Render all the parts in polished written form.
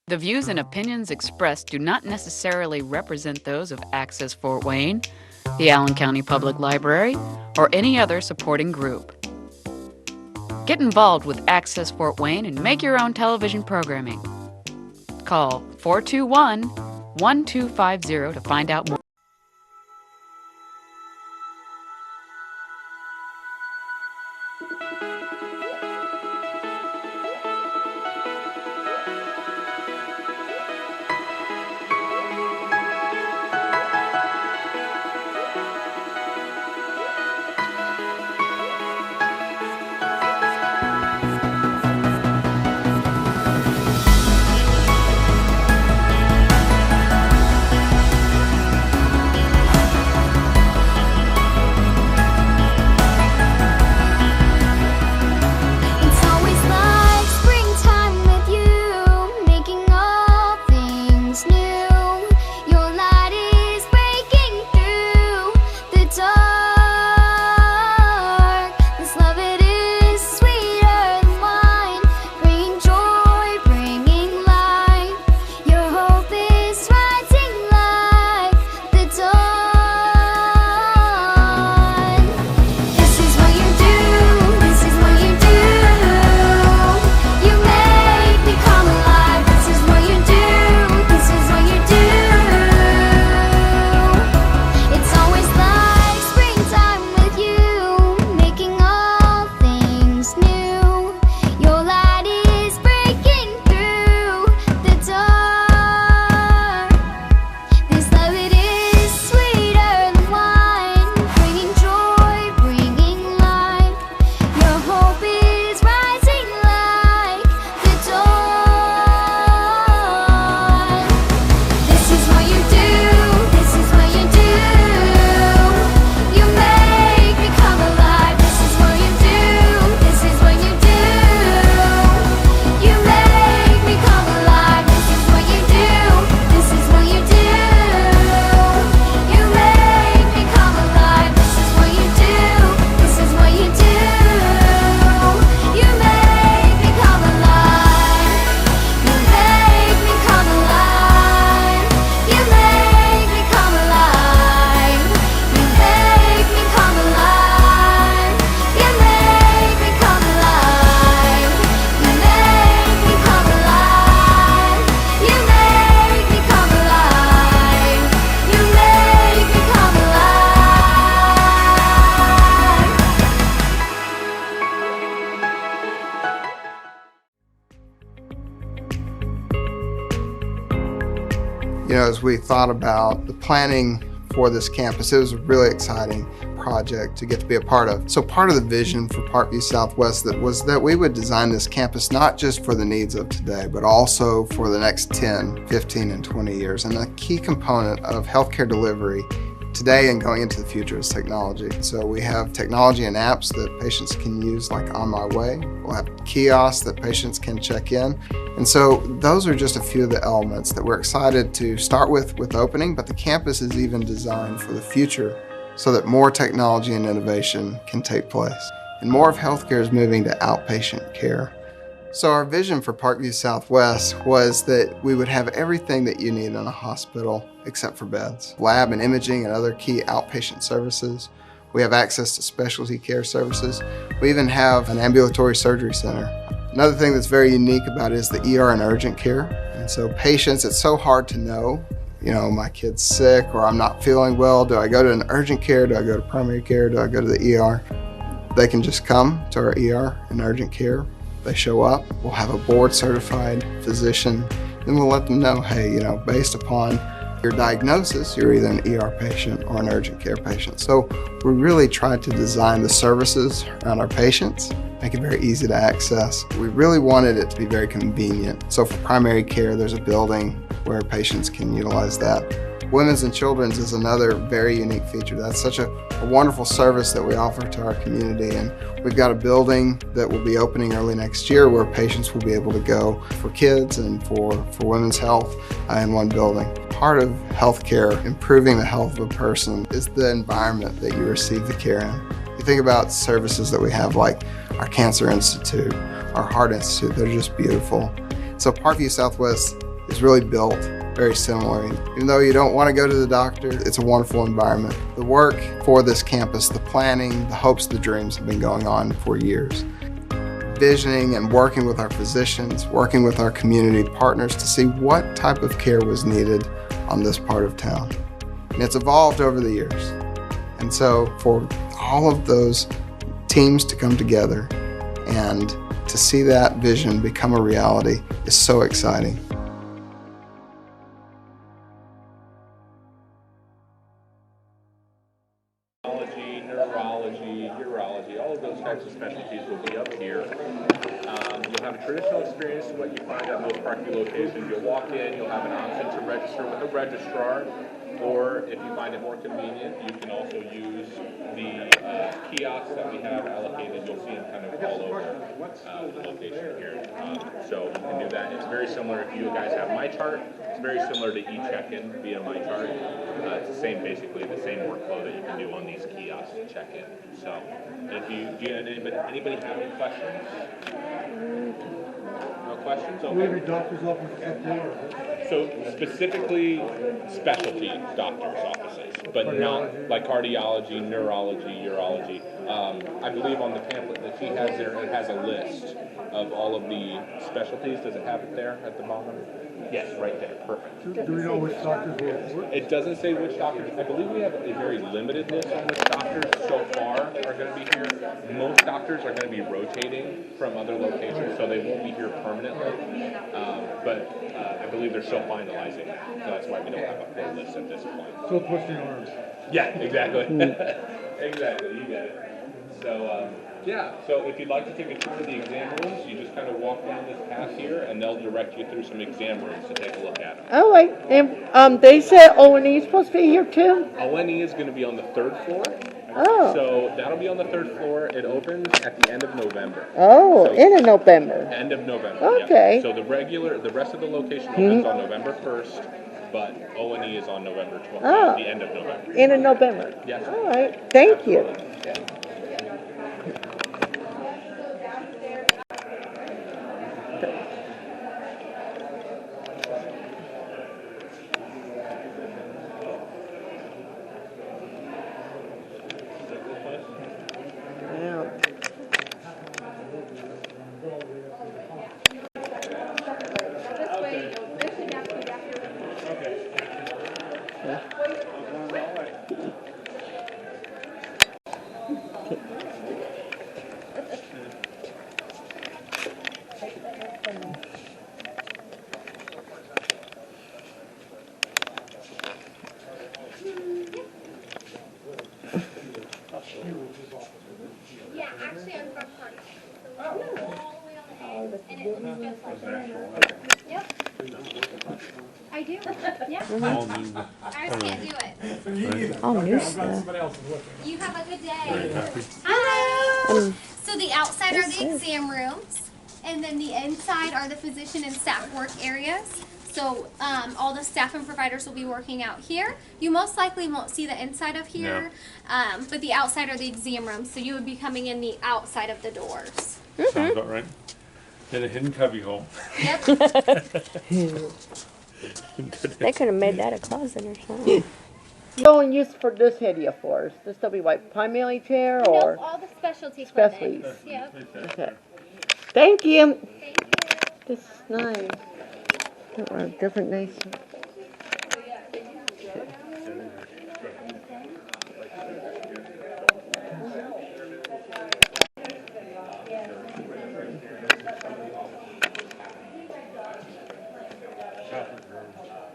The views and opinions expressed do not necessarily represent those of Access Fort Wayne, the Allen County Public Library, or any other supporting group. Get involved with Access Fort Wayne and make your own television programming. Call 421-1250 to find out more. As we thought about the planning for this campus, it was a really exciting project to get to be a part of. So part of the vision for Parkview Southwest was that we would design this campus not just for the needs of today, but also for the next 10, 15, and 20 years. And a key component of healthcare delivery today and going into the future is technology. So we have technology and apps that patients can use, like On My Way. We'll have kiosks that patients can check in. And so those are just a few of the elements that we're excited to start with opening, but the campus is even designed for the future so that more technology and innovation can take place. And more of healthcare is moving to outpatient care. So our vision for Parkview Southwest was that we would have everything that you need in a hospital except for beds. Lab and imaging and other key outpatient services. We have access to specialty care services. We even have an ambulatory surgery center. Another thing that's very unique about it is the ER and urgent care. And so patients, it's so hard to know, my kid's sick or I'm not feeling well. Do I go to an urgent care? Do I go to primary care? Do I go to the ER? They can just come to our ER and urgent care. They show up, we'll have a board certified physician, then we'll let them know, hey, based upon your diagnosis, you're either an ER patient or an urgent care patient. So we really tried to design the services around our patients, make it very easy to access. We really wanted it to be very convenient. So for primary care, there's a building where patients can utilize that. Women's and Children's is another very unique feature. That's such a wonderful service that we offer to our community, and we've got a building that will be opening early next year where patients will be able to go for kids and for women's health in one building. Part of healthcare, improving the health of a person, is the environment that you receive the care in. You think about services that we have like our Cancer Institute, our Heart Institute, they're just beautiful. So Parkview Southwest is really built very similarly. Even though you don't want to go to the doctor, it's a wonderful environment. The work for this campus, the planning, the hopes, the dreams have been going on for years. Visioning and working with our physicians, working with our community partners to see what type of care was needed on this part of town. And it's evolved over the years. And so for all of those teams to come together and to see that vision become a reality is so exciting. Oncology, Neurology, Urology, all of those types of specialties will be up here. You'll have a traditional experience, what you find at most Parkview locations. You'll walk in, you'll have an option to register with a registrar, or if you find it more convenient, you can also use the kiosks that we have allocated. You'll see them kind of all over the location here. So you can do that. It's very similar. If you guys have MyChart, it's very similar to e-check-in via MyChart. It's the same, basically, the same workflow that you can do on these kiosks to check in. So, if anybody have any questions? No questions? Okay. Will there be doctor's offices up there? So specifically specialty doctors' offices, but not like cardiology, neurology, urology. I believe on the pamphlet that she has there, it has a list of all of the specialties. Does it have it there at the bottom? Yes, right there. Perfect. Do we know which doctors will work? It doesn't say which doctors. I believe we have a very limited list on which doctors so far are going to be here. Most doctors are going to be rotating from other locations, so they won't be here permanently. But I believe they're still finalizing that. So that's why we don't have a full list at this point. So twisting arms. Yeah, exactly. Exactly, you get it. So, yeah, so if you'd like to take a tour of the exam rooms, you just kind of walk down this path here, and they'll direct you through some exam rooms to take a look at them. All right, and they said O&E is supposed to be here too? O&E is going to be on the 3rd floor. Oh. So that'll be on the 3rd floor. It opens at the end of November. Oh, So- in November. End of November. Okay. Yeah. So the rest of the location opens on November 1st, but O&E is on November 12th, Oh. the end of November. In November. Yes. All right, thank you. Yeah. Yeah. Yeah, actually I'm from Parkview. All the way on the A. And it looks just like that. Yep. I do. Yeah. I just can't do it. All new stuff. You have a good day. Hello. So the outside are the exam rooms, and then the inside are the physician and staff work areas. So all the staff and providers will be working out here. You most likely won't see the inside of here, but the outside are the exam rooms. So you would be coming in the outside of the doors. Sounds about right. In a hidden cubbyhole. Yep. They could have made that a closet or something. No one used for this area for us. This will be like primarily chair or Nope, all the specialty specialties. clinics. Yep. Okay. Thank you. Thank you. This is nice. There are different nice.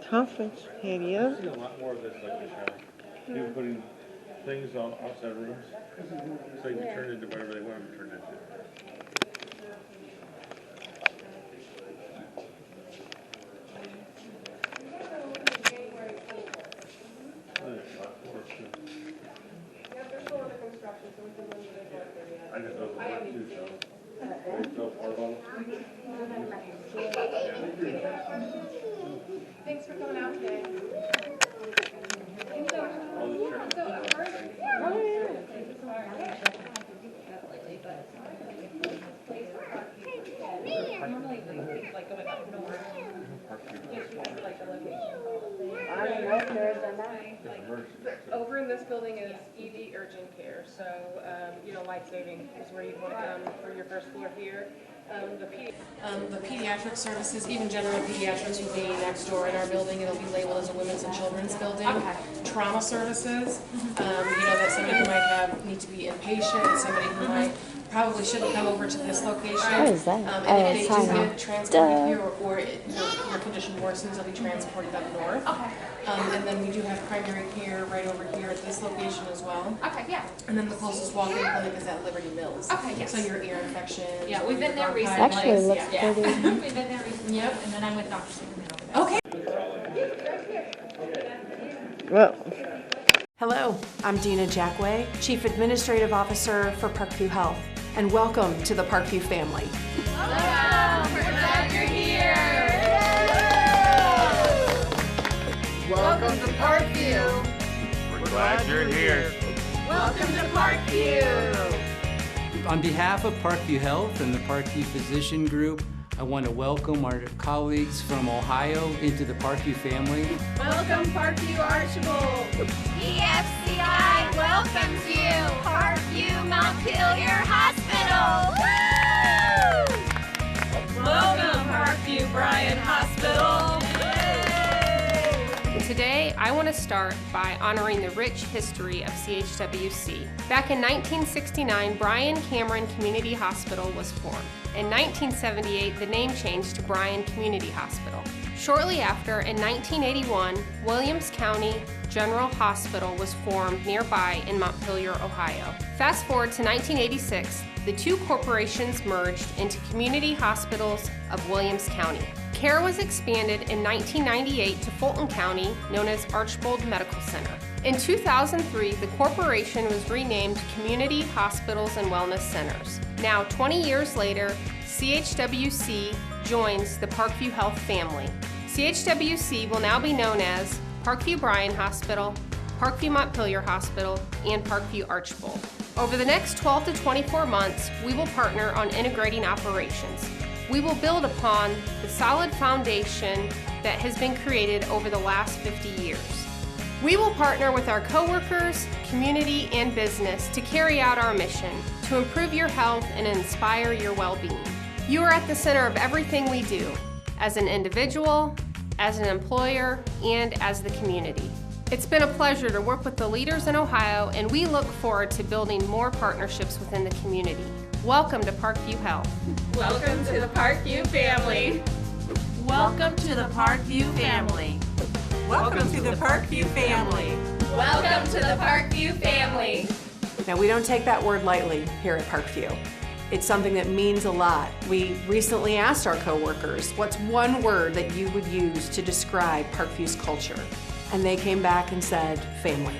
Conference area. I see a lot more of this like the show. People putting things on outside rooms so you can turn into whatever they want them to turn into. I just know the work too, so. They sell part of Thanks for coming out today. all the churches. Over in this building is ED urgent care, so, life-saving is where you want to come for your first floor here. The pediatric services, even general pediatrics, will be next door in our building. It'll be labeled as a women's and children's building. Okay. Trauma services, that somebody who might need to be inpatient, somebody who might probably shouldn't come over to this location. What is that? And if they do get transported here or your condition worsens, they'll be transported up north. Okay. And then we do have primary care right over here at this location as well. Okay, yeah. And then the closest walk-in clinic is at Liberty Mills. Okay, yes. So your ear infections. Yeah, we've been there recently. Actually, looks pretty. We've been there recently. Yep. And then I'm with Dr. Superman over there. Okay. Well, Hello, I'm Dina Jackway, Chief Administrative Officer for Parkview Health, and welcome to the Parkview family. Welcome. We're glad you're here. Welcome to Parkview. We're glad you're here. Welcome to Parkview. On behalf of Parkview Health and the Parkview Physician Group, I want to welcome our colleagues from Ohio into the Parkview family. Welcome, Parkview Archibald. PFCI welcomes you, Parkview Montpelier Hospital. Woo! Welcome, Parkview Bryan Hospital. Today, I want to start by honoring the rich history of CHWC. Back in 1969, Bryan Cameron Community Hospital was formed. In 1978, the name changed to Bryan Community Hospital. Shortly after, in 1981, Williams County General Hospital was formed nearby in Montpelier, Ohio. Fast forward to 1986, the two corporations merged into Community Hospitals of Williams County. Care was expanded in 1998 to Fulton County, known as Archbold Medical Center. In 2003, the corporation was renamed Community Hospitals and Wellness Centers. Now, 20 years later, CHWC joins the Parkview Health family. CHWC will now be known as Parkview Bryan Hospital, Parkview Montpelier Hospital, and Parkview Archbold. Over the next 12 to 24 months, we will partner on integrating operations. We will build upon the solid foundation that has been created over the last 50 years. We will partner with our coworkers, community, and business to carry out our mission to improve your health and inspire your well-being. You are at the center of everything we do, as an individual, as an employer, and as the community. It's been a pleasure to work with the leaders in Ohio, and we look forward to building more partnerships within the community. Welcome to Parkview Health. Welcome to the Parkview family. Welcome to the Parkview family. Welcome to the Parkview family. Welcome to the Parkview family. Now, we don't take that word lightly here at Parkview. It's something that means a lot. We recently asked our coworkers, what's one word that you would use to describe Parkview's culture? And they came back and said, family.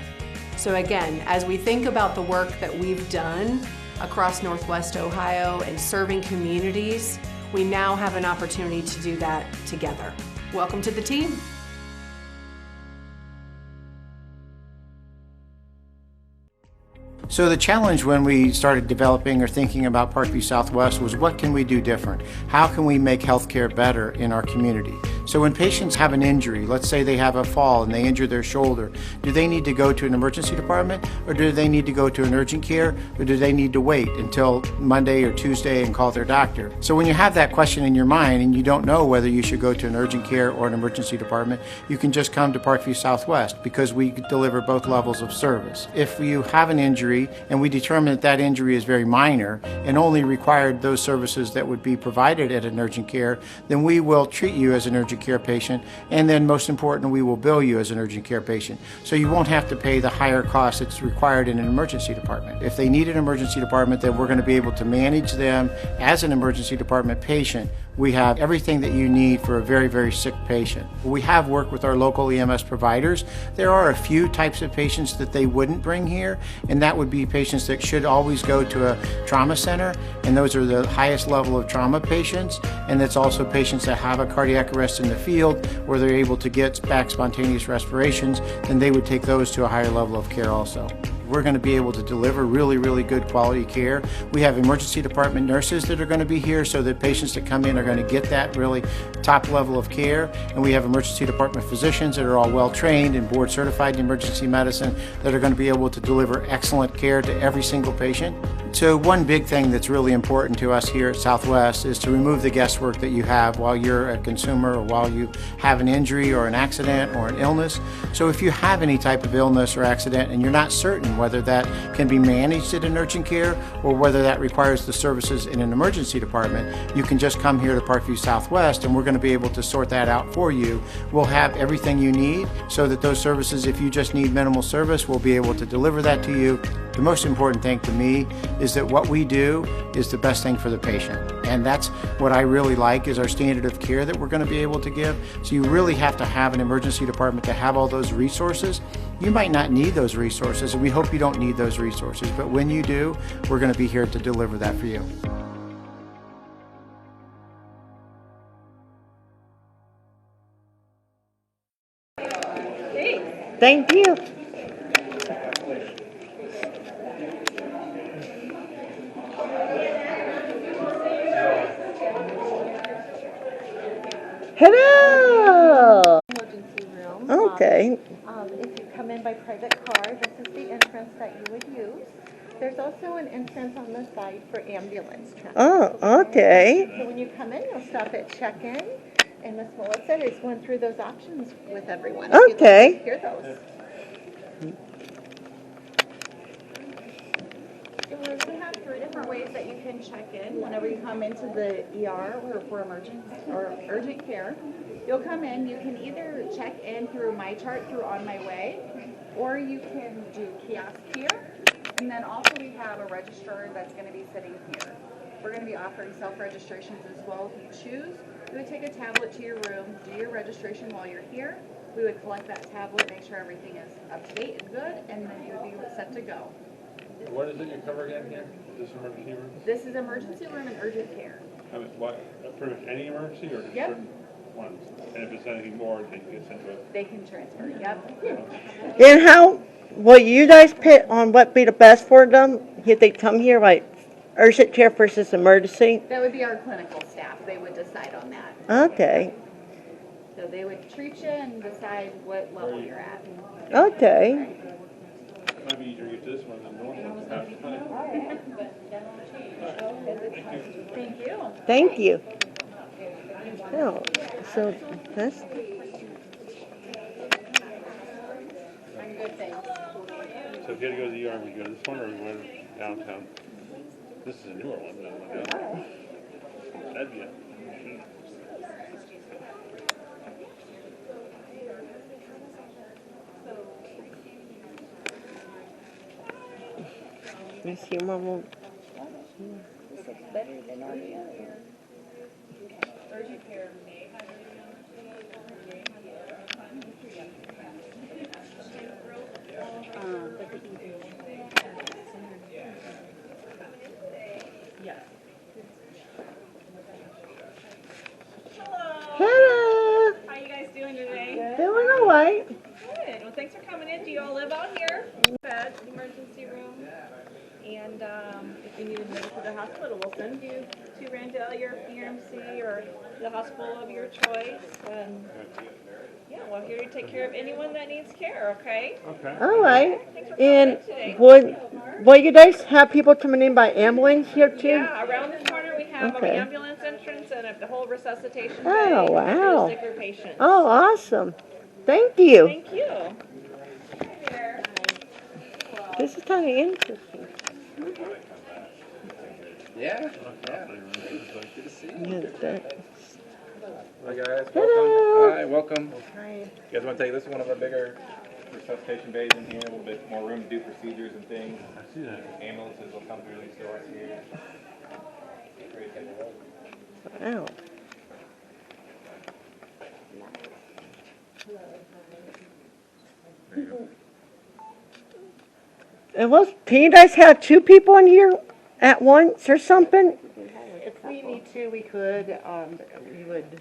So again, as we think about the work that we've done across Northwest Ohio and serving communities, we now have an opportunity to do that together. Welcome to the team. So the challenge when we started developing or thinking about Parkview Southwest was, what can we do different? How can we make healthcare better in our community? So when patients have an injury, let's say they have a fall and they injure their shoulder, do they need to go to an emergency department, or do they need to go to an urgent care, or do they need to wait until Monday or Tuesday and call their doctor? So when you have that question in your mind and you don't know whether you should go to an urgent care or an emergency department, you can just come to Parkview Southwest, because we deliver both levels of service. If you have an injury and we determine that that injury is very minor and only required those services that would be provided at an urgent care, then we will treat you as an urgent care patient, and then most important, we will bill you as an urgent care patient. So you won't have to pay the higher cost that's required in an emergency department. If they need an emergency department, then we're going to be able to manage them as an emergency department patient. We have everything that you need for a very, very sick patient. We have worked with our local EMS providers. There are a few types of patients that they wouldn't bring here, and that would be patients that should always go to a trauma center, and those are the highest level of trauma patients, and that's also patients that have a cardiac arrest in the field where they're able to get back spontaneous respirations, then they would take those to a higher level of care also. we're going to be able to deliver really, really good quality care. We have emergency department nurses that are going to be here so that patients that come in are going to get that really top level of care. And we have emergency department physicians that are all well trained and board certified in emergency medicine that are going to be able to deliver excellent care to every single patient. So one big thing that's really important to us here at Southwest is to remove the guesswork that you have while you're a consumer or while you have an injury or an accident or an illness. So if you have any type of illness or accident and you're not certain whether that can be managed at an urgent care or whether that requires the services in an emergency department, you can just come here to Parkview Southwest and we're going to be able to sort that out for you. We'll have everything you need so that those services, if you just need minimal service, we'll be able to deliver that to you. The most important thing to me is that what we do is the best thing for the patient. And that's what I really like is our standard of care that we're going to be able to give. So you really have to have an emergency department to have all those resources. You might not need those resources, and we hope you don't need those resources. But when you do, we're going to be here to deliver that for you. Thank you. Hello. Emergency room. Okay. If you come in by private car, this is the entrance that you would use. There's also an entrance on the side for ambulance traffic. Oh, okay. So when you come in, you'll stop at check-in, and Ms. Melissa is going through those options with everyone. If you'd like Okay. to hear those. We have 3 different ways that you can check in whenever you come into the ER or for emergency or urgent care. You'll come in, you can either check in through My Chart through On My Way, or you can do kiosk here. And then also we have a registrar that's going to be sitting here. We're going to be offering self-registrations as well if you choose. You would take a tablet to your room, do your registration while you're here. We would collect that tablet, make sure everything is up to date and good, and then you would be set to go. What is it you cover again here? This emergency room? This is emergency room and urgent care. I mean, what, pretty much any emergency or just Yep. certain ones? And if it's anything more, they can get sent to it? They can transfer, yep. And how will you guys pick on what be the best for them if they come here, like urgent care versus emergency? That would be our clinical staff. They would decide on that. Okay. So they would treat you and decide what level you're at. Okay. It might be easier to get this one than the normal one. Thank you. Thank you. Oh, so that's Good things. So if you had to go to the ER, would you go to this one or go downtown? This is a newer one than the other. That'd be it. let's see, Mama. This looks better than all the others. Urgent care may have Hello. How you guys doing today? Doing all right. Good. Well, thanks for coming in. Do you all live out here? Bed, emergency room. And if you need admitted to the hospital, we'll send you to Randall, your EMC, or the hospital of your choice. And yeah, we're here to take care of anyone that needs care, okay? Okay. All right. Thanks for coming And in today. would you guys have people coming in by ambulance here too? Yeah, around the corner we have Okay. an ambulance entrance and the whole resuscitation Oh, bay wow. for the sicker patients. Oh, awesome. Thank you. Thank you. This is kind of interesting. Yeah. Good to see you. Yeah, that- Hi guys, welcome. Hello. Hi, welcome. Hi. You guys want to take this one of our bigger resuscitation bays in here, a little bit more room to do procedures and things. I see that. Ambulances will come through these doors here. Wow. And can you guys have 2 people in here at once or something? If we need to, we could. We would,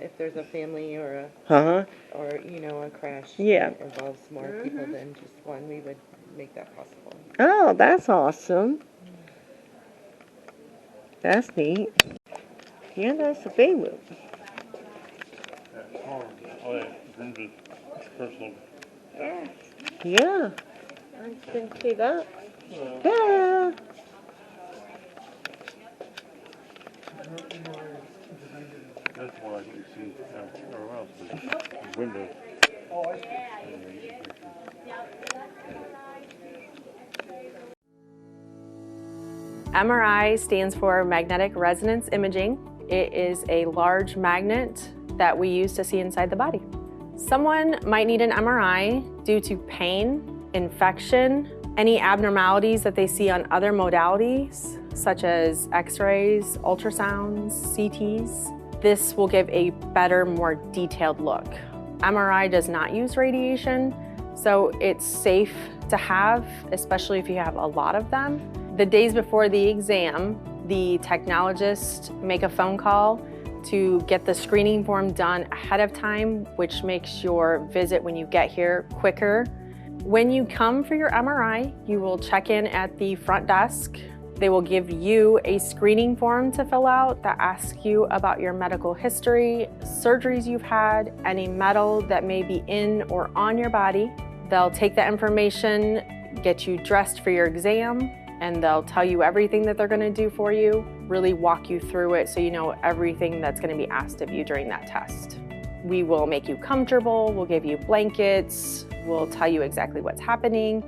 if there's a family or or a crash that involves more people than just one, we would make that possible. Oh, that's awesome. That's neat. Yeah, that's a big one. Personal. Yeah. I can see that. Yeah. That's more like you see everywhere else, but windows. MRI stands for magnetic resonance imaging. It is a large magnet that we use to see inside the body. Someone might need an MRI due to pain, infection, any abnormalities that they see on other modalities, such as X-rays, ultrasounds, CTs. This will give a better, more detailed look. MRI does not use radiation, so it's safe to have, especially if you have a lot of them. The days before the exam, the technologists make a phone call to get the screening form done ahead of time, which makes your visit when you get here quicker. When you come for your MRI, you will check in at the front desk. They will give you a screening form to fill out that asks you about your medical history, surgeries you've had, any metal that may be in or on your body. They'll take that information, get you dressed for your exam, and they'll tell you everything that they're gonna do for you, really walk you through it so you know everything that's gonna be asked of you during that test. We will make you comfortable, we'll give you blankets, we'll tell you exactly what's happening.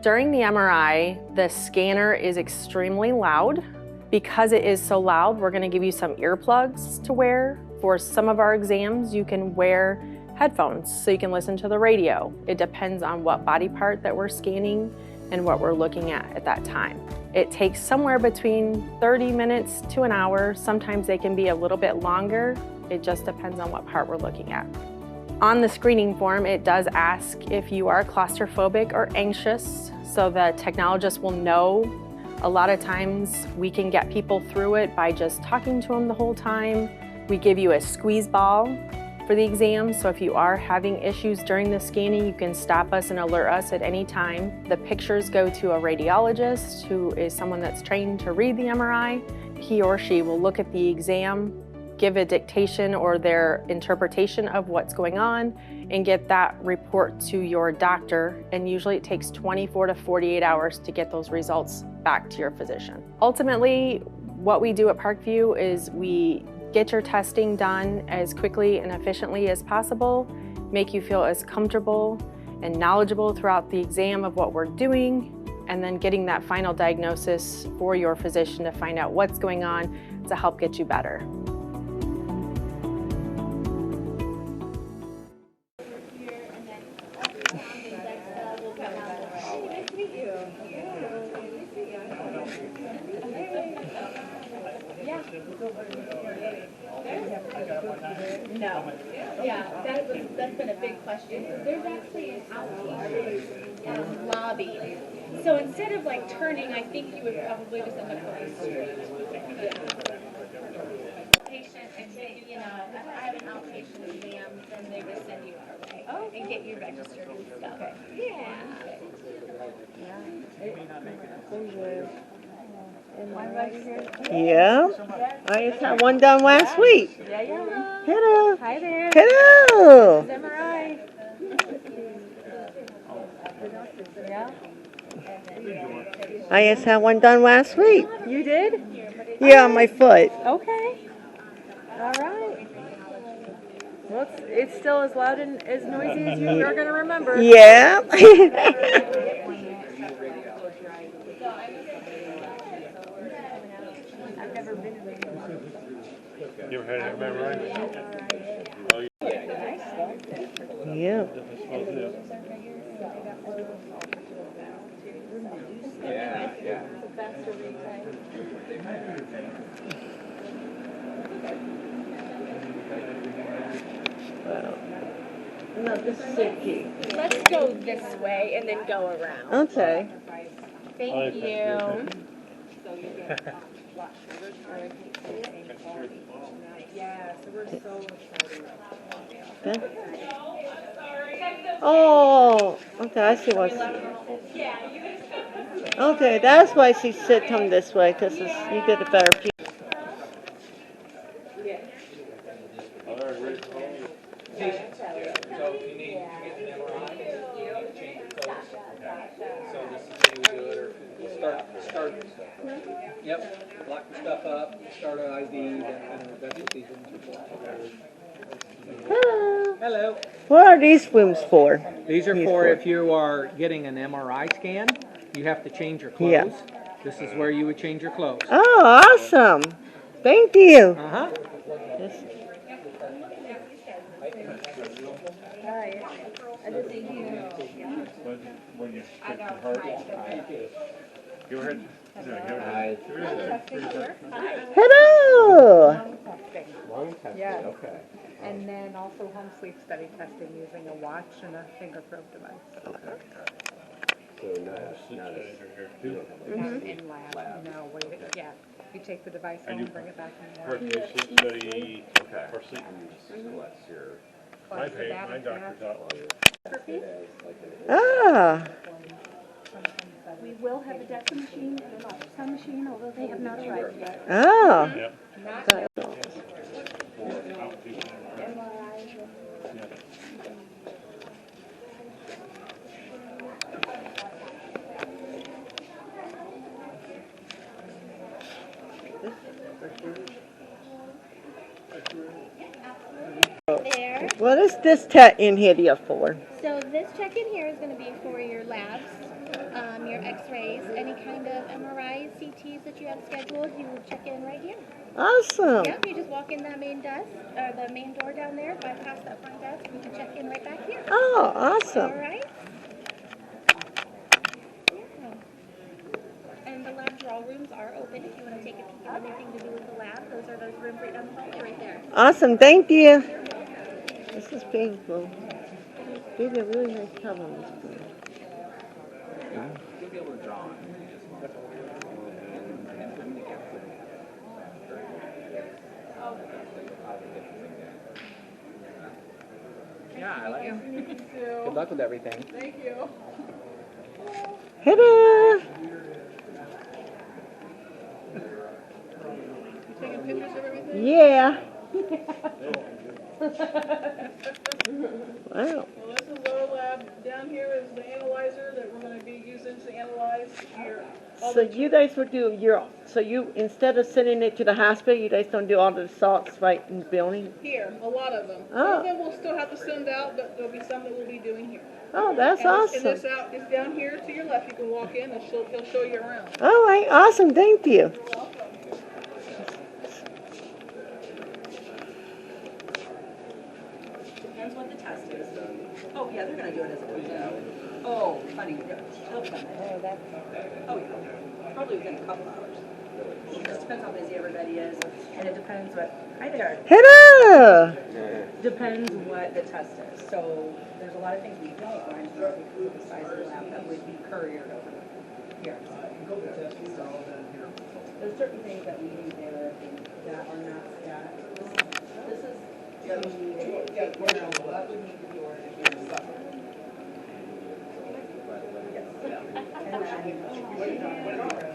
During the MRI, the scanner is extremely loud. Because it is so loud, we're gonna give you some earplugs to wear. For some of our exams, you can wear headphones so you can listen to the radio. It depends on what body part that we're scanning and what we're looking at that time. It takes somewhere between 30 minutes to an hour. Sometimes they can be a little bit longer. It just depends on what part we're looking at. On the screening form, it does ask if you are claustrophobic or anxious, so the technologist will know. A lot of times we can get people through it by just talking to them the whole time. We give you a squeeze ball for the exam, so if you are having issues during the scanning, you can stop us and alert us at any time. The pictures go to a radiologist, who is someone that's trained to read the MRI. He or she will look at the exam, give a dictation or their interpretation of what's going on, and get that report to your doctor. And usually it takes 24 to 48 hours to get those results back to your physician. Ultimately, what we do at Parkview is we get your testing done as quickly and efficiently as possible, make you feel as comfortable and knowledgeable throughout the exam of what we're doing, and then getting that final diagnosis for your physician to find out what's going on to help get you better. No. Yeah, that's been a big question. There's actually an outpatient lobby. So instead of like turning, I think you would probably just end up going straight. Yeah. Patient, and then, I have an outpatient exam, then they would send you our way and get you registered and stuff. Okay. Yeah. Yeah. I just had one done last week. Yeah, yeah. Hello. Hi there. Hello. This is MRI. Yeah. I just had one done last week. You did? Yeah, on my foot. Okay. All right. Well, it's still as loud and as noisy as you are going to remember. Yeah. I've never been in there. You ever had an MRI? Oh, yeah. Yeah. No, this is safety. Let's go this way and then go around. Okay. Thank you. Yeah, so we're so excited. Okay. Oh, okay, I see what's... Okay, that's why she said come this way, because you get a better view. Patients. So if you need to get an MRI, change your clothes. So this is how you do it, or start. Yep, lock the stuff up, start an IV, that's what these rooms are for. Hello. Hello. What are these rooms for? These are for if you are getting an MRI scan, you have to change your clothes. Yeah. This is where you would change your clothes. Oh, awesome. Thank you. Uh-huh. Yes. Hi. I just think When you stick your heart, go ahead. Hello. Lung testing, yeah. Okay. And then also home sleep study testing using a watch and a finger probe device. Okay. So not in lab. No, wait, yeah. You take the device home, bring it back in the lab. Parkview sleep study, for sleep. My doctor thought. Ah. We will have a DEXA machine and an ultrasound machine, although they have not arrived yet. Oh. Yep. There. What is this tech in here for? So this check-in here is going to be for your labs, your X-rays, any kind of MRIs, CTs that you have scheduled. You will check in right here. Awesome. Yep, you just walk in that main desk, or the main door down there, bypass that front desk, and you can check in right back here. Oh, awesome. All right. Yeah. And the lab draw rooms are open if you want to take a peek at anything to do with the lab. Those are those rooms right down the hallway right there. Awesome. Thank you. This is painful. They did a really nice job on this one. You'll be able to draw. Yeah, I like it. Good luck with everything. Thank you. Hello. You taking pictures of everything? Yeah. Wow. Well, this is our lab. Down here is the analyzer that we're going to be using to analyze your. So you guys would do instead of sending it to the hospital, you guys don't do all the salts right in the building? Here, a lot of them. Oh. Some of them we'll still have to send out, but there'll be some that we'll be doing here. Oh, that's awesome. And this down here to your left, you can walk in and he'll show you around. All right, awesome. Thank you. Depends what the test is. Oh, yeah, they're gonna do it as a window. Oh, funny, oh, yeah, probably within a couple hours. It just depends how busy everybody is, and it depends what, hi there. Hello. Depends what the test is. So there's a lot of things we don't find the size of the lab that would be couriered over here. So there's certain things that we do there that are not stat. This is what would need to be ordered here.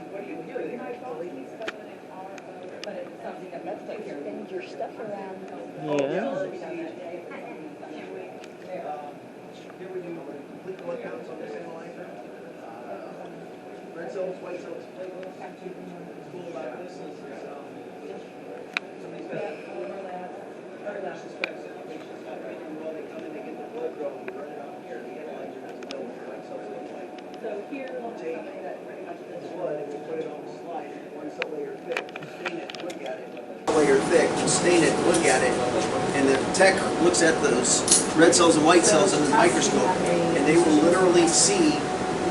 What are you doing? But it's something that let's take care of. Send your stuff around. Yeah. Here we do complete blood counts on this analyzer. Red cells, white cells, platelets. What's cool about this is somebody's got suspects that the patient's got right and well, they come in, they get the blood drawn, we run it out here, the analyzer doesn't know what the white cells look like. So here We'll take pretty much this blood and we put it on the slide, one cell layer thick, stain it, look at it. Layer thick, stain it, look at it, and the tech looks at those red cells and white cells in the microscope, and they will literally see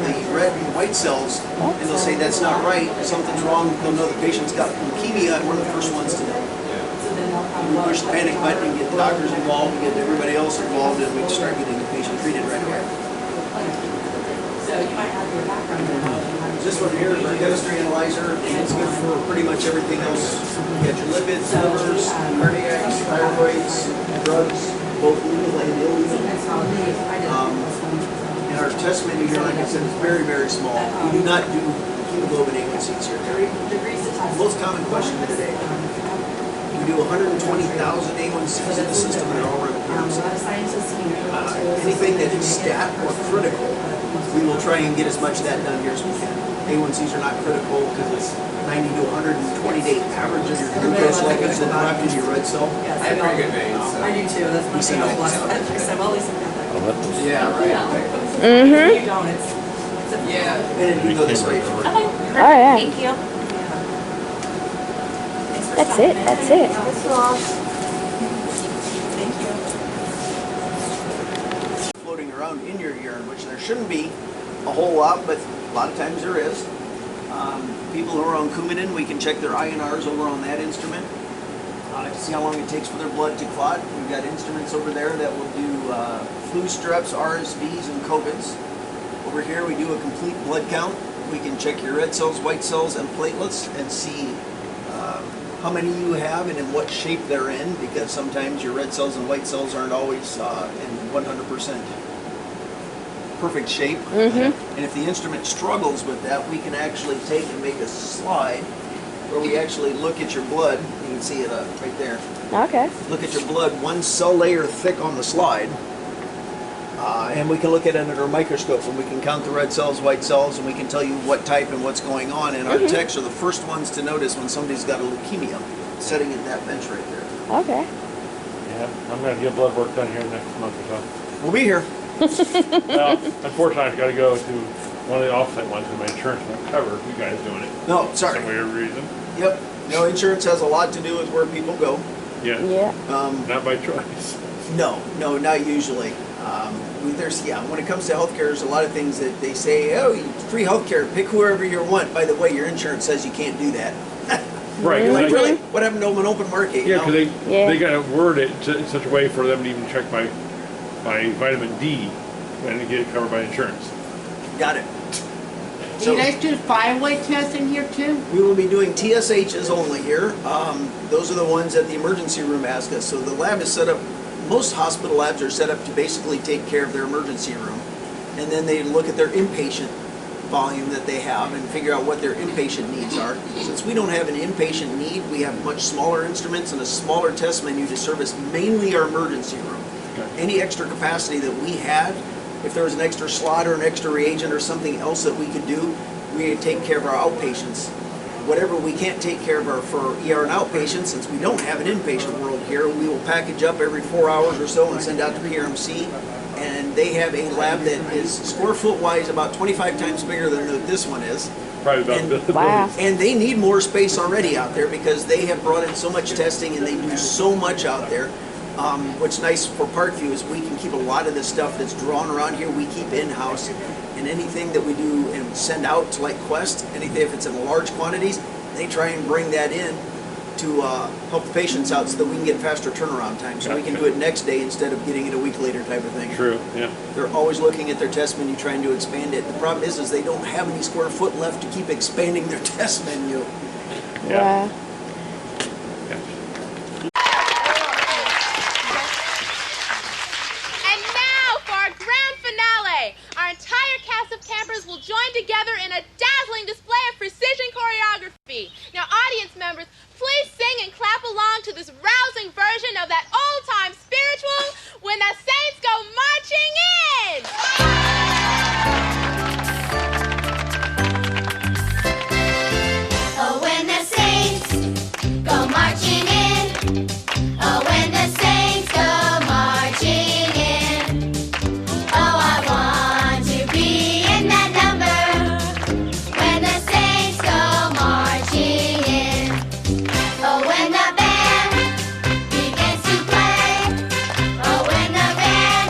the red and white cells, and they'll say that's not right, something's wrong, they'll know the patient's got leukemia, and we're the first ones to know. We push the panic button and get the doctors involved, and get everybody else involved, and we start getting the patient treated right away. This one here is our chemistry analyzer. It's good for pretty much everything else. You got your lipids, livers, cardiacs, thyroids, drugs, both legal and illegal. And our test menu here, like I said, is very, very small. We do not do hemoglobin A1Cs here. Most common question of the day. We do 120,000 A1Cs in the system that all run anything that is stat or critical, we will try and get as much of that done here as we can. A1Cs are not critical because it's 90 to 120 day average of your glucose levels and dropped in your red cell. I have pretty good veins. So. I do too. That's we send all this out. Yeah, right. Mm-hmm. You don't. Yeah. And you go this way. Oh, yeah. Thank you. That's it. That's it. Floating around in your urine, which there shouldn't be a whole lot, but a lot of times there is. People who are on Coumadin, we can check their INRs over on that instrument to see how long it takes for their blood to clot. We've got instruments over there that will do flu, streps, RSVs, and COVIDs. Over here we do a complete blood count. We can check your red cells, white cells, and platelets and see how many you have and in what shape they're in, because sometimes your red cells and white cells aren't always in 100% perfect shape. And if the instrument struggles with that, we can actually take and make a slide where we actually look at your blood. You can see it right there. Okay. Look at your blood one cell layer thick on the slide. And we can look at it under a microscope, and we can count the red cells, white cells, and we can tell you what type and what's going on. And our techs are the first ones to notice when somebody's got a leukemia sitting at that bench right there. Okay. Yeah, I'm going to get blood work done here next month or so. We'll be here. Well, unfortunately, I've got to go to one of the offsite ones because my insurance won't cover you guys doing it. No, sorry. For some weird reason. Yep. No, insurance has a lot to do with where people go. Yeah. Yeah. Not by choice. No, not usually. When it comes to healthcare, there's a lot of things that they say, oh, free healthcare, pick whoever you want. By the way, your insurance says you can't do that. Right. Like, really? What happened to an open market? Yeah, because they got to word it in such a way for them to even check my vitamin D and to get it covered by insurance. Got it. Do you guys do 5-way testing here too? We will be doing TSHs only here. Those are the ones that the emergency room ask us. So the lab is set up, most hospital labs are set up to basically take care of their emergency room. And then they look at their inpatient volume that they have and figure out what their inpatient needs are. Since we don't have an inpatient need, we have much smaller instruments and a smaller test menu to service mainly our emergency room. Okay. Any extra capacity that we had, if there was an extra slot or an extra reagent or something else that we could do, we take care of our outpatients. Whatever we can't take care of for ER and outpatients, since we don't have an inpatient world here, we will package up every 4 hours or so and send out to PRMC. And they have a lab that is square foot wise about 25 times bigger than this one is. Probably about wow. And they need more space already out there because they have brought in so much testing and they do so much out there. What's nice for Parkview is we can keep a lot of the stuff that's drawn around here, we keep in-house. And anything that we do and send out to like Quest, anything if it's in large quantities, they try and bring that in to help the patients out so that we can get faster turnaround time. So we can do it next day instead of getting it a week later type of thing. True, yeah. They're always looking at their test menu trying to expand it. The problem is they don't have any square foot left to keep expanding their test menu. Yeah. And now for our grand finale. Our entire cast of campers will join together in a dazzling display of precision choreography. Now, audience members, please sing and clap along to this rousing version of that old-time spiritual, When the Saints Go Marching In! Oh, when the saints go marching in. Oh, when the saints go marching in. Oh, I want to be in that number. When the saints go marching in. Oh, when the band begins to play. Oh, when the band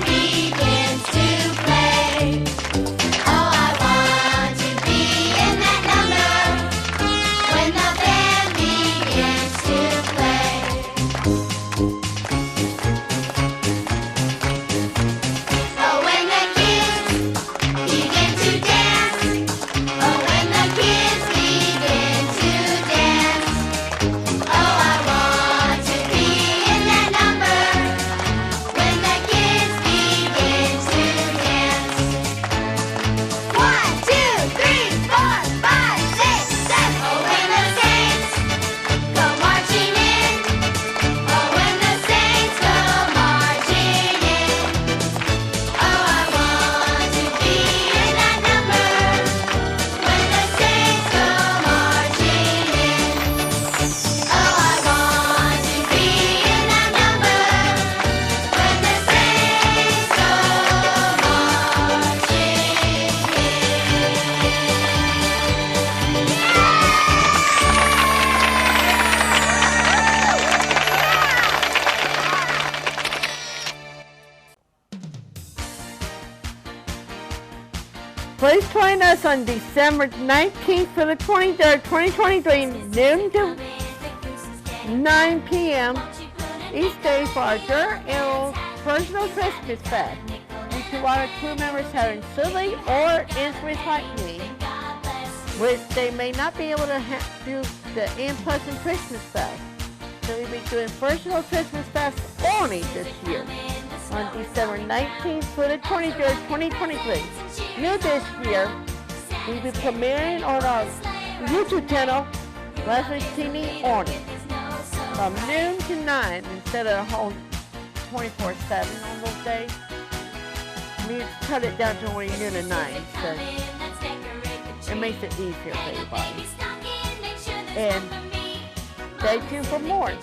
Please join us on December 19th to the 23rd, 2023, noon to 9 p.m. each day for our third annual personal Christmas fest. Each one of crew members having surgery or instruments like me, which they may not be able to do the in-person Christmas fest. So we'll be doing personal Christmas fest only this year on December 19th to the 23rd, 2023. New this year, we'll be premiering on our YouTube channel, Wesley TV only, from noon to 9 instead of the whole 24/7 on those days. We cut it down to only noon to 9, so it makes it easier for everybody. And stay tuned for more.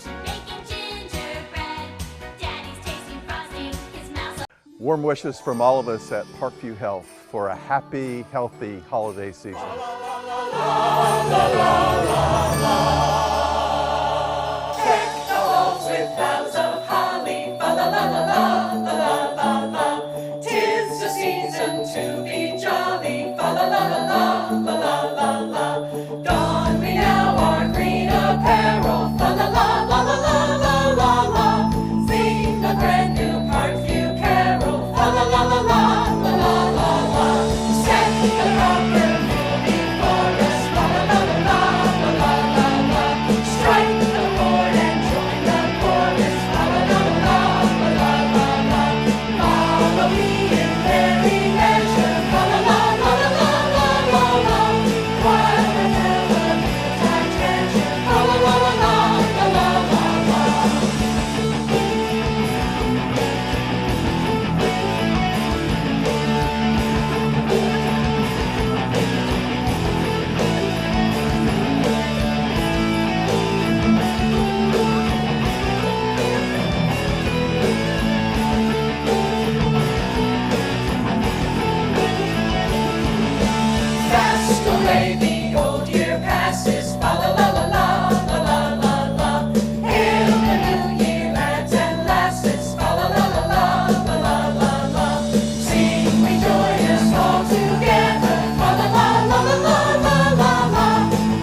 Warm wishes from all of us at Parkview Health for a happy, healthy holiday season. Deck the halls with boughs of holly, fa la la la la la la la. 'Tis the season to be jolly, fa la la la la la la la. Don we now our green apparel, fa la la la la la la la. Sing the brand new Parkview carol, fa la la la la la la la. Set the proper fool before us, fa la la la la la la la. Strike the chord and join the chorus, fa la la la la la la. Follow me in very measure, fa la la la la la la la. While the melody I treasure, fa la la la la la la la. Fast away the old year passes, fa la la la la la la la la. Hail the new year, lads and lasses, fa la la la la la la la la. Sing we joyous all together, fa la la la la la la la la.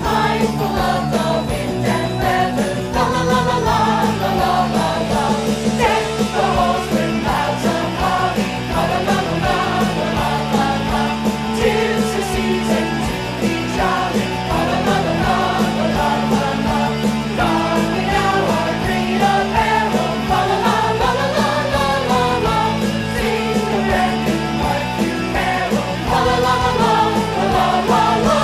Mindful of the wind and weather, fa la la la la la la la la. Deck the halls with boughs of holly, fa la la la la la la la. 'Tis the season to be jolly, fa la la la la la la la. Don we now our green apparel, fa la la la la la la la. Sing the brand new Parkview carol, fa la la la la la la la.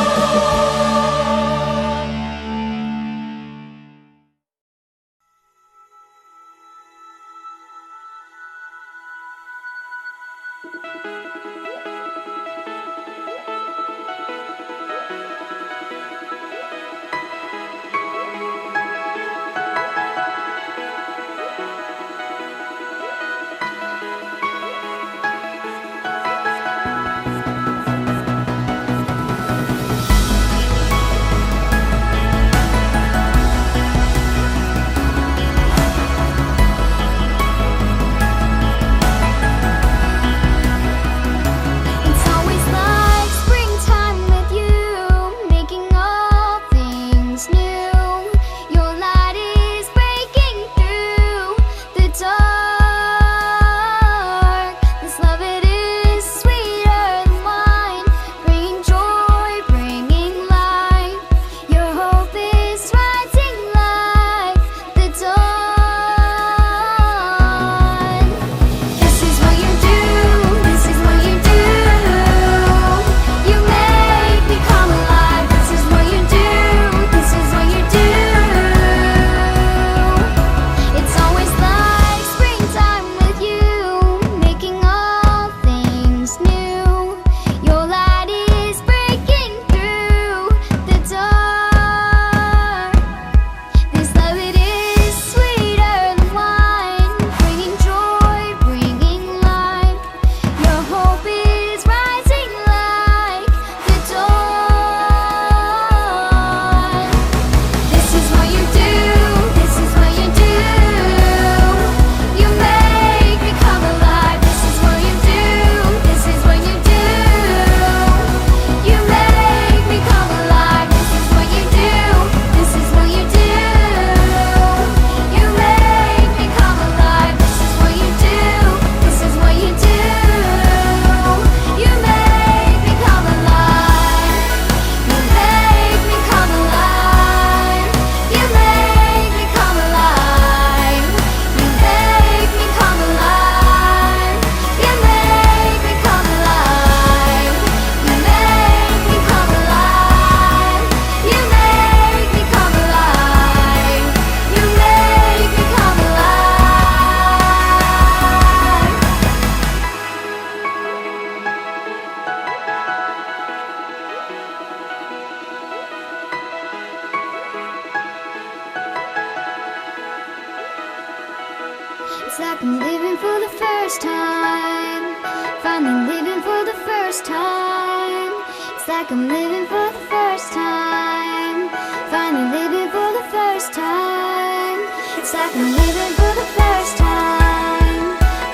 like I'm living for the first time. Finally living for the first time. It's like I'm living for the first time.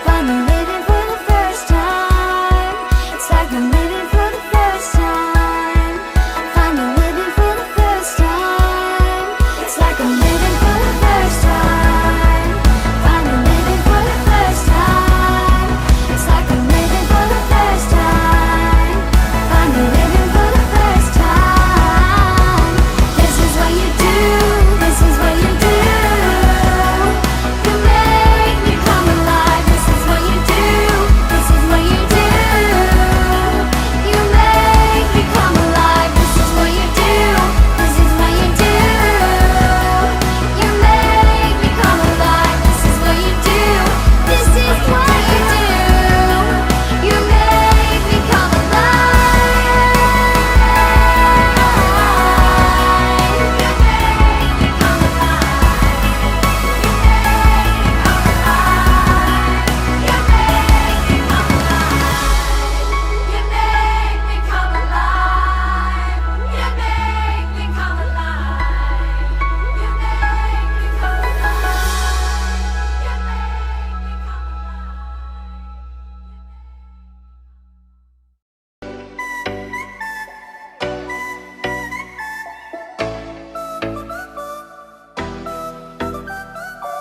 Finally living for the first time. It's like I'm living for the first time. Finally living for the first time. It's like I'm living for the first time. Finally living for the first time. It's like I'm living for the first time. Finally living for the first time. This is what you do. This is what you do. You make me come alive. This is what you do. This is what you do. You make me come alive. This is what you do. This is what you do. You make me come alive. This is what you do. This is what you do. You make me come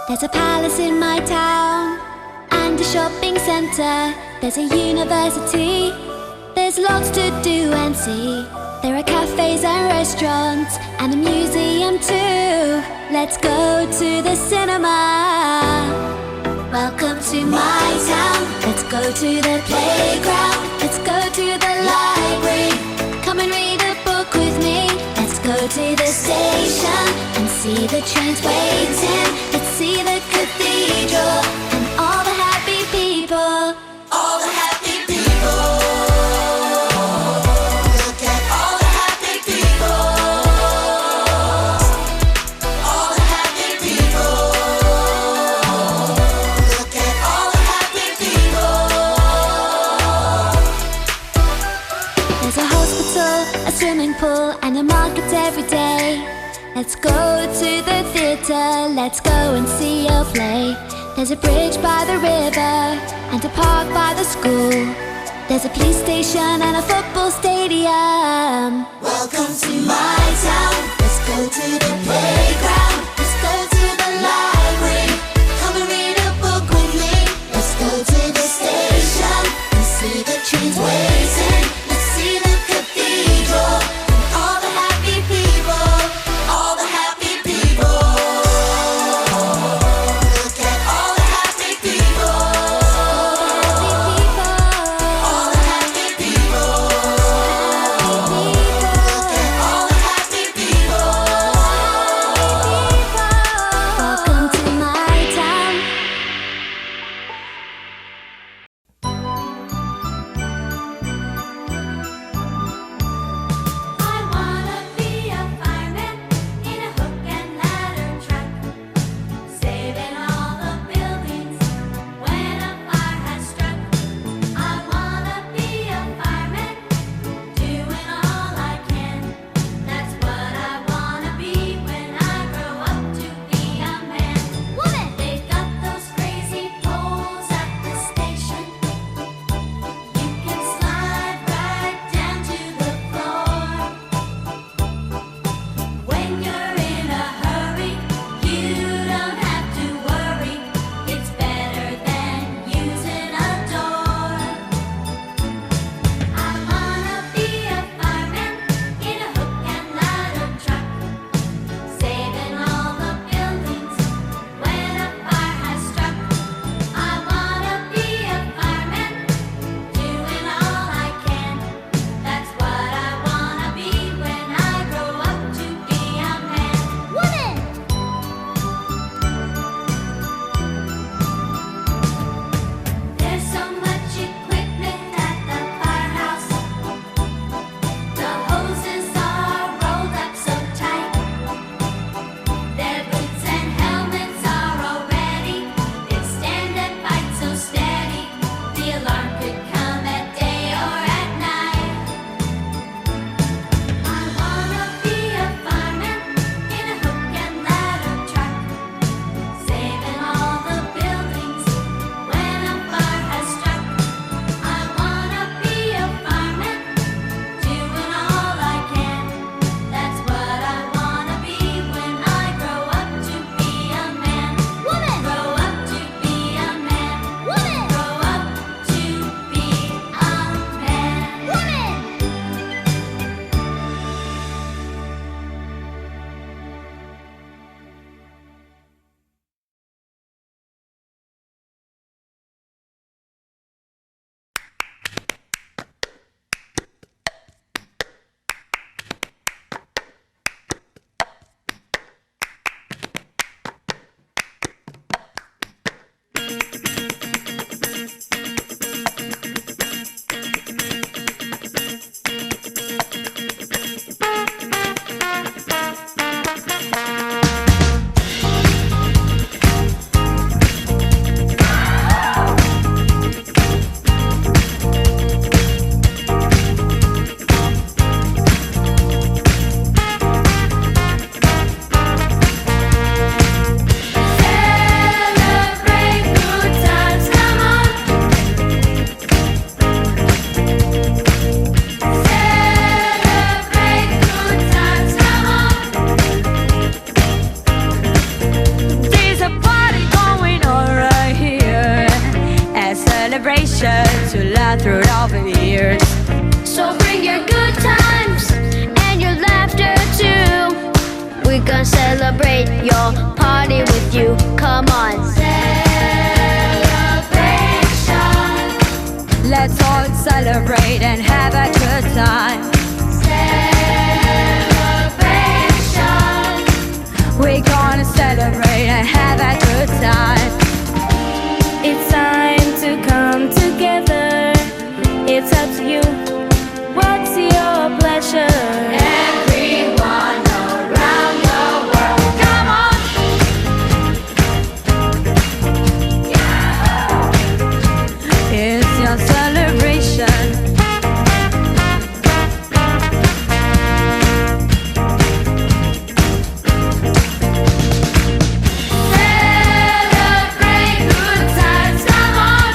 There's a palace in my town and a shopping centre. There's a university. There's lots to do and see. There are cafes and restaurants and a museum too. Let's go to the cinema. Welcome to my town. Let's go to the playground. Let's go to the library. Come and read a book with me. Let's go to the station and see the trains waiting. Let's see the cathedral and all the happy people. All the happy people. Look at all the happy people. All the happy people. Look at all the happy people. There's a hospital, a swimming pool, and a market every day. Let's go to the theatre, let's go and see a play. There's a bridge by the river and a park by the school. There's a police station and a football stadium. Welcome to my town. Let's go to the playground. Let's go to the library. Come and read a book with me. Let's go to the station and see the trains waiting. Let's see the cathedral and all the happy people. All the happy people. Look at all the happy people. All the happy people. Look at all the happy people. Welcome to my town. I wanna be a fireman in a hook and ladder truck, saving all the buildings when a fire has struck. I wanna be a fireman, doing all I can. That's what I wanna be when I grow up to be a man. Woman! They've got those crazy poles at the station. You can slide right down to the floor. When you're in a hurry, you don't have to worry. It's better than using a door. I wanna be a fireman in a hook and ladder truck, saving all the buildings when a fire has struck. I wanna be a fireman, doing all I can. That's what I wanna be when I grow up to be a man. Woman! There's so much equipment at the firehouse. The hoses are rolled up so tight. Their boots and helmets are all ready. They stand and fight so steady. The alarm could come at day or at night. celebration to last throughout the years. So bring your good times and your laughter too. We're gonna celebrate your party with you. Come on. Celebration. Let's all celebrate and have a good time. Celebration. We're gonna celebrate and have a good time. It's time to come together. It's up to you. What's your pleasure? Everyone around the world, come on! Yeah. It's your celebration. Celebrate good times, come on!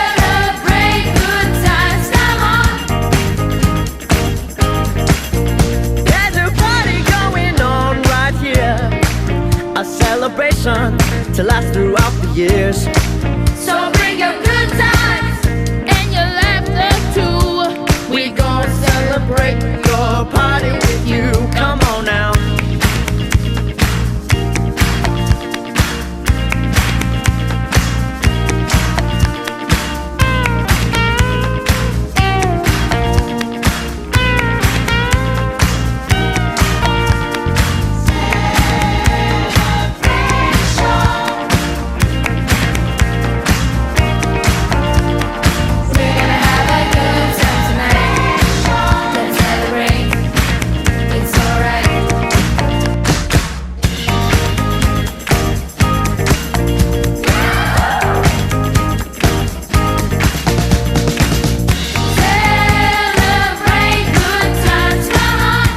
Celebrate good times, come on! There's a party going on right here, a celebration to last throughout the years. So bring your good times and your laughter too. We gon' celebrate your party with you. Come on now. We're gonna have a good time tonight. Let's celebrate. It's alright. Celebrate good times, come on.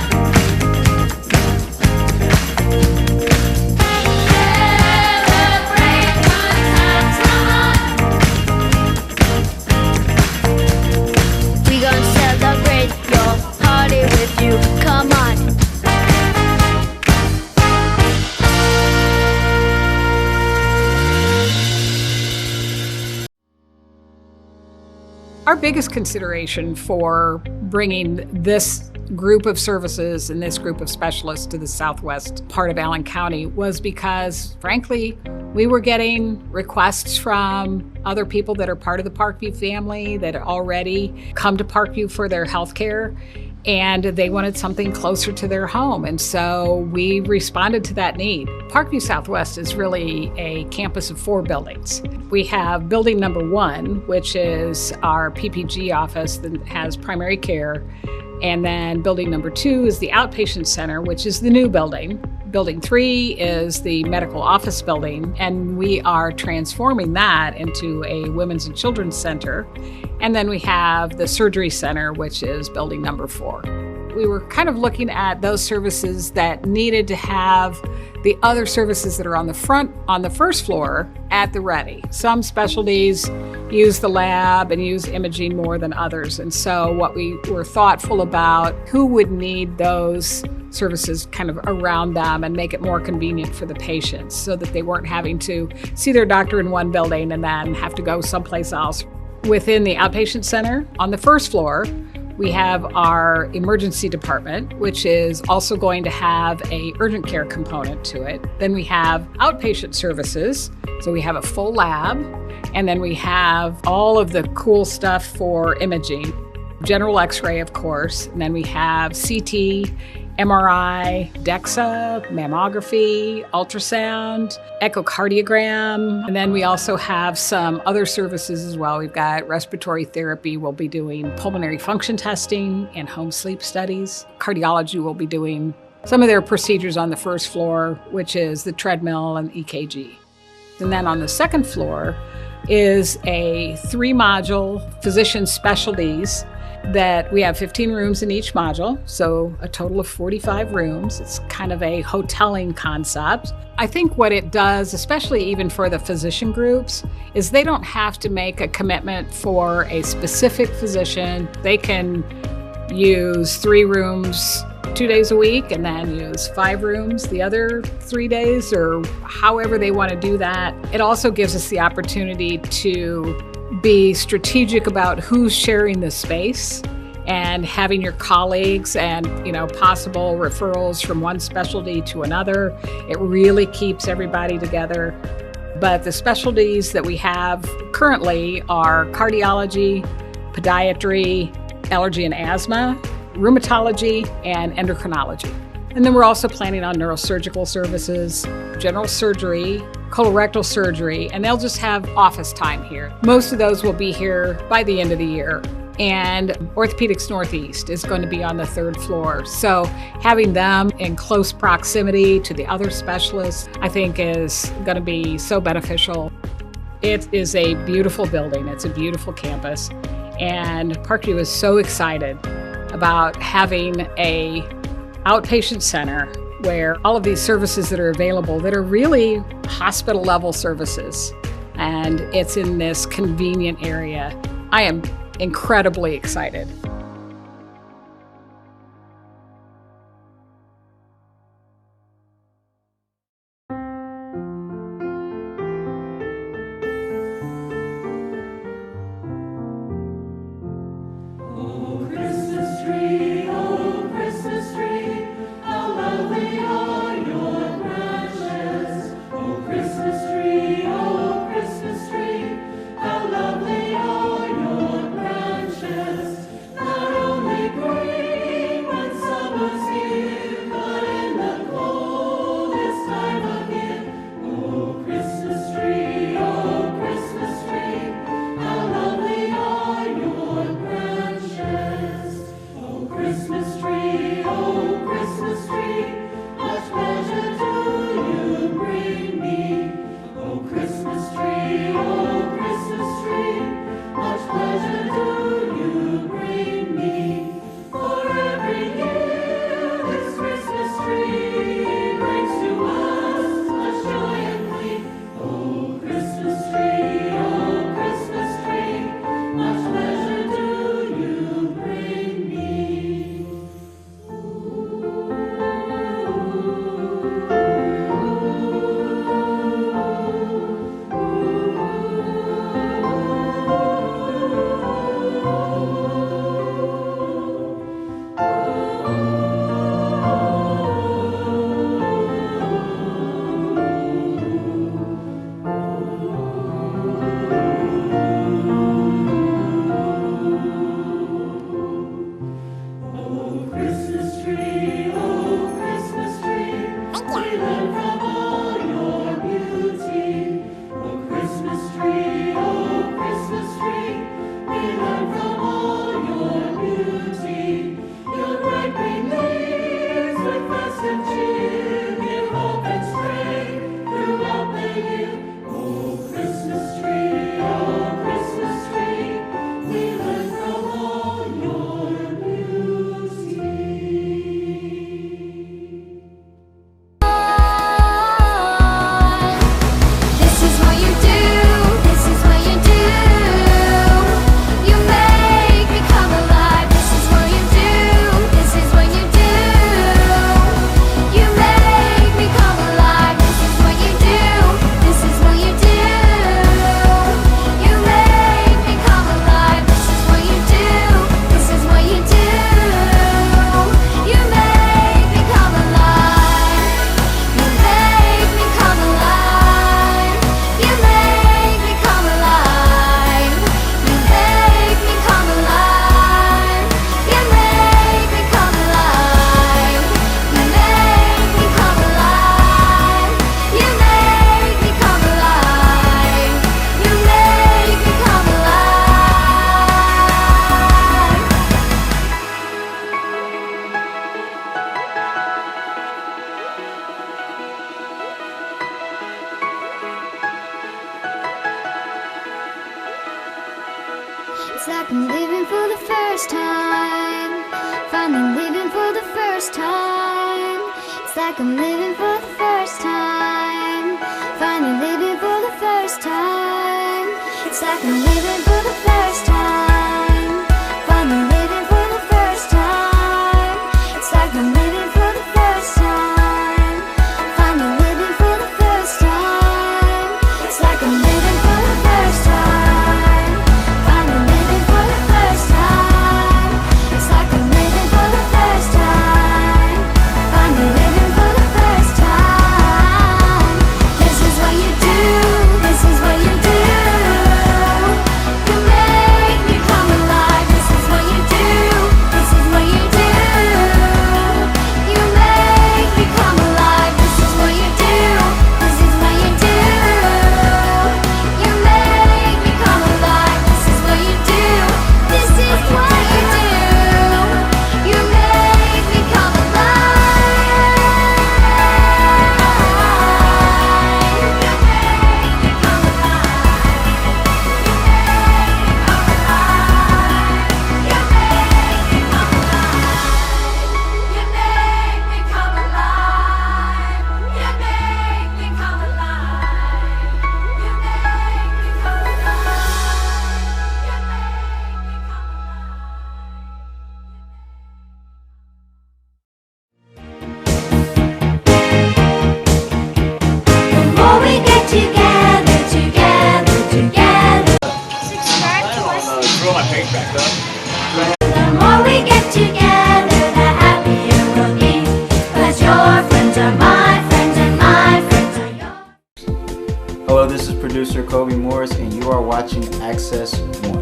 Celebrate good times, come on. We gonna celebrate your party with you. Come on. Our biggest consideration for bringing this group of services and this group of specialists to the southwest part of Allen County was because, frankly, we were getting requests from other people that are part of the Parkview family that already come to Parkview for their health care, and they wanted something closer to their home. And so we responded to that need. Parkview Southwest is really a campus of 4 buildings. We have building number 1, which is our PPG office that has primary care. And then building number 2 is the outpatient center, which is the new building. Building 3 is the medical office building, and we are transforming that into a women's and children's center. And then we have the surgery center, which is building number 4. We were kind of looking at those services that needed to have the other services that are on the first floor at the ready. Some specialties use the lab and use imaging more than others. And so what we were thoughtful about, who would need those services kind of around them and make it more convenient for the patients so that they weren't having to see their doctor in one building and then have to go someplace else. Within the outpatient center, on the first floor, we have our emergency department, which is also going to have an urgent care component to it. Then we have outpatient services, so we have a full lab, and then we have all of the cool stuff for imaging. General X-ray, of course, and then we have CT, MRI, DEXA, Mammography, Ultrasound, Echocardiogram, and then we also have some other services as well. We've got respiratory therapy. We'll be doing pulmonary function testing and home sleep studies. Cardiology will be doing some of their procedures on the first floor, which is the treadmill and EKG. And then on the second floor is a 3-module physician specialties that we have 15 rooms in each module, so a total of 45 rooms. It's kind of a hoteling concept. I think what it does, especially even for the physician groups, is they don't have to make a commitment for a specific physician. They can use 3 rooms 2 days a week and then use 5 rooms the other 3 days, or however they want to do that. It also gives us the opportunity to be strategic about who's sharing the space and having your colleagues and, possible referrals from one specialty to another. It really keeps everybody together. But the specialties that we have currently are cardiology, podiatry, allergy and asthma, rheumatology, and endocrinology. And then we're also planning on neurosurgical services, general surgery, colorectal surgery, and they'll just have office time here. Most of those will be here by the end of the year. And Orthopedics Northeast is going to be on the 3rd floor. So having them in close proximity to the other specialists, I think is going to be so beneficial. It is a beautiful building. It's a beautiful campus. And Parkview is so excited about having a outpatient center where all of these services that are available that are really hospital level services, and it's in this convenient area. I am incredibly excited. It's like I'm living for the first time. Finally living for the first time. It's like I'm living for the first time. Finally living for the first time. It's like I'm living for the first time. Finally living for the first time. producer Kobe Morris, and you are watching Access One.